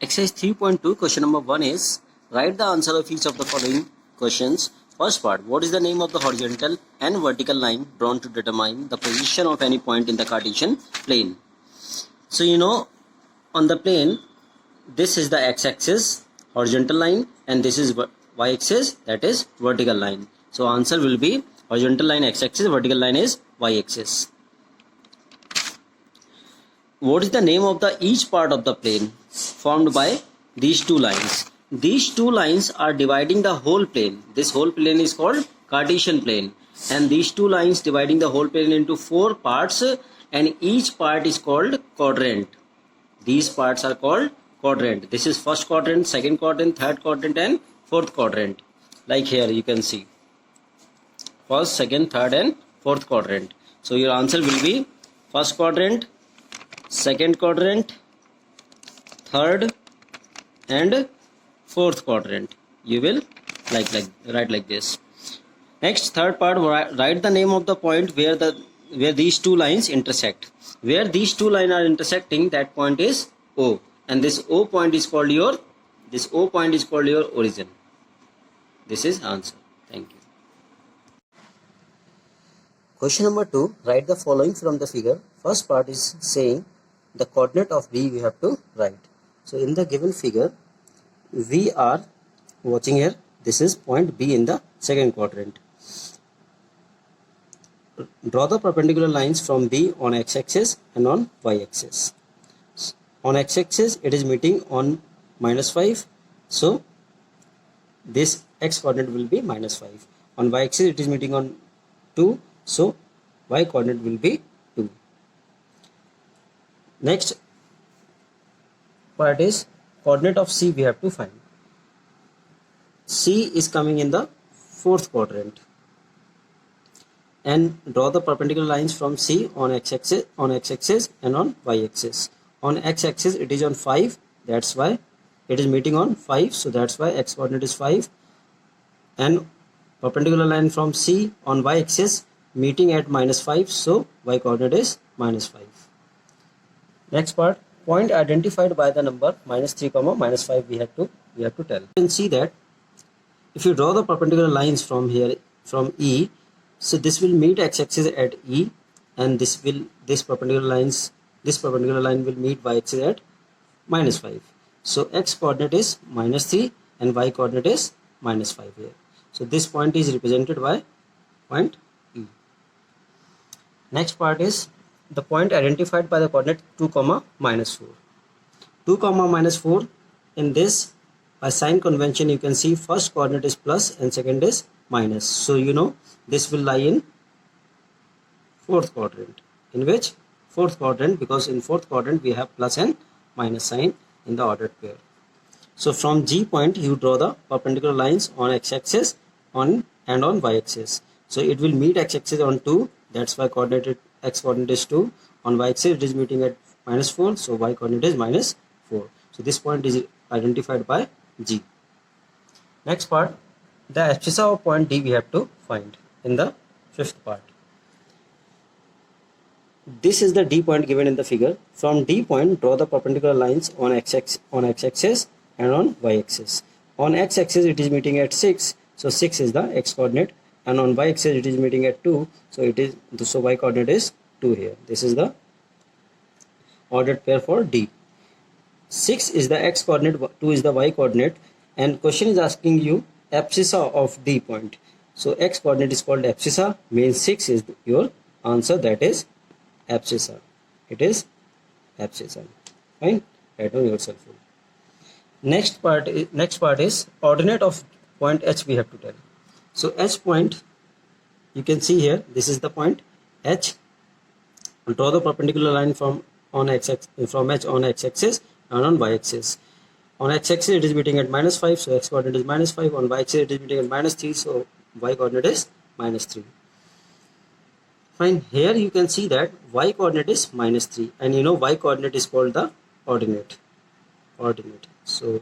Exercise 3.2, question number 1 is, write the answer of each of the following questions. First part, what is the name of the horizontal and vertical line drawn to determine the position of any point in the Cartesian plane? So on the plane, this is the x-axis, horizontal line, and this is y-axis, that is vertical line. So answer will be horizontal line x-axis, vertical line is y-axis. What is the name of each part of the plane formed by these two lines? These two lines are dividing the whole plane. This whole plane is called Cartesian plane, and these two lines dividing the whole plane into 4 parts, and each part is called quadrant. These parts are called quadrant. This is first quadrant, second quadrant, third quadrant, and fourth quadrant. Like here you can see first, second, third, and fourth quadrant. So your answer will be first quadrant, second quadrant, third, and fourth quadrant. You will write like this. Next, third part, write the name of the point where these two lines intersect. Where these two lines are intersecting, that point is O, and this O point is called your origin. This is answer. Thank you. Question number 2, write the following from the figure. First part is saying the coordinate of B we have to write. So in the given figure, we are watching here, this is point B in the second quadrant. Draw the perpendicular lines from B on x-axis and on y-axis. On x-axis it is meeting on -5, so this x coordinate will be -5. On y-axis it is meeting on 2, so y coordinate will be 2. Next part is coordinate of C we have to find. C is coming in the fourth quadrant, and draw the perpendicular lines from C on x-axis and on y-axis. On x-axis it is on 5, that's why it is meeting on 5, so that's why x coordinate is 5, and perpendicular line from C on y-axis meeting at -5, so y coordinate is -5. Next part, point identified by the number -3, -5 we have to tell. You can see that if you draw the perpendicular lines from here, from E, so this will meet x-axis at E, and this perpendicular line will meet y-axis at -5. So x coordinate is -3 and y coordinate is -5 here. So this point is represented by point E. Next part is the point identified by the coordinate 2, -4. 2, -4, in this, by sign convention you can see first coordinate is plus and second is minus. So this will lie in fourth quadrant. In which? Fourth quadrant, because in fourth quadrant we have plus and minus sign in the ordered pair. So from G point you draw the perpendicular lines on x-axis and on y-axis. So it will meet x-axis on 2, that's why x coordinate is 2. On y-axis it is meeting at -4, so y coordinate is -4. So this point is identified by G. Next part, the abscissa of point D we have to find in the fifth part. This is the D point given in the figure. From D point, draw the perpendicular lines on x-axis and on y-axis. On x-axis it is meeting at 6, so 6 is the x coordinate, and on y-axis it is meeting at 2, so y coordinate is 2 here. This is the ordered pair for D. 6 is the x coordinate, 2 is the y coordinate, and question is asking you abscissa of D point. So x coordinate is called abscissa, means 6 is your answer, that is abscissa. It is abscissa. Fine, write down yourself. Next part is ordinate of point H we have to tell. So H point, you can see here, this is the point H. Draw the perpendicular line from H on x-axis and on y-axis. On x-axis it is meeting at -5, so x coordinate is -5. On y-axis it is meeting at -3, so y coordinate is -3. Fine, here you can see that y coordinate is -3, and y coordinate is called the ordinate. So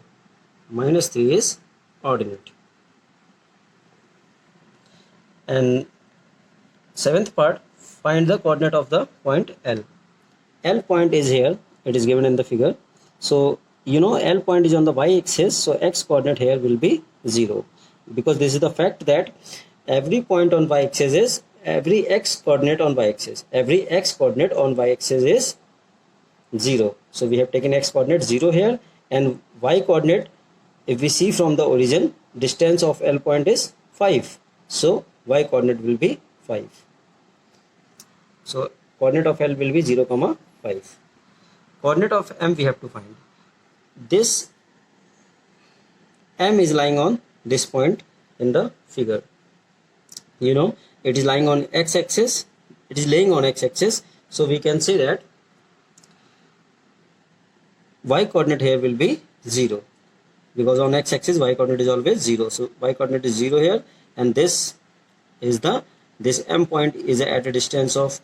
-3 is ordinate. And seventh part, find the coordinate of the point L. L point is here, it is given in the figure. So you know L point is on the y-axis, so x coordinate here will be 0, because this is the fact that every point on y-axis is every x coordinate on y-axis is 0. So we have taken x coordinate 0 here, and y coordinate, if we see from the origin, distance of L point is 5, so y coordinate will be 5. So coordinate of L will be 0, 5. Coordinate of M we have to find. This M is lying on this point in the figure. You know, it is lying on x-axis. It is laying on x-axis. So we can say that y coordinate here will be 0, because on x-axis y coordinate is always 0. So y coordinate is 0 here, and this M point is at a distance of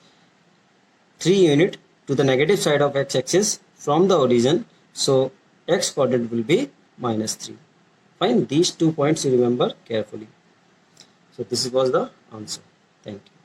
3 unit to the negative side of x-axis from the origin. So x coordinate will be -3. Fine, these 2 points you remember carefully. So this was the answer. Thank you.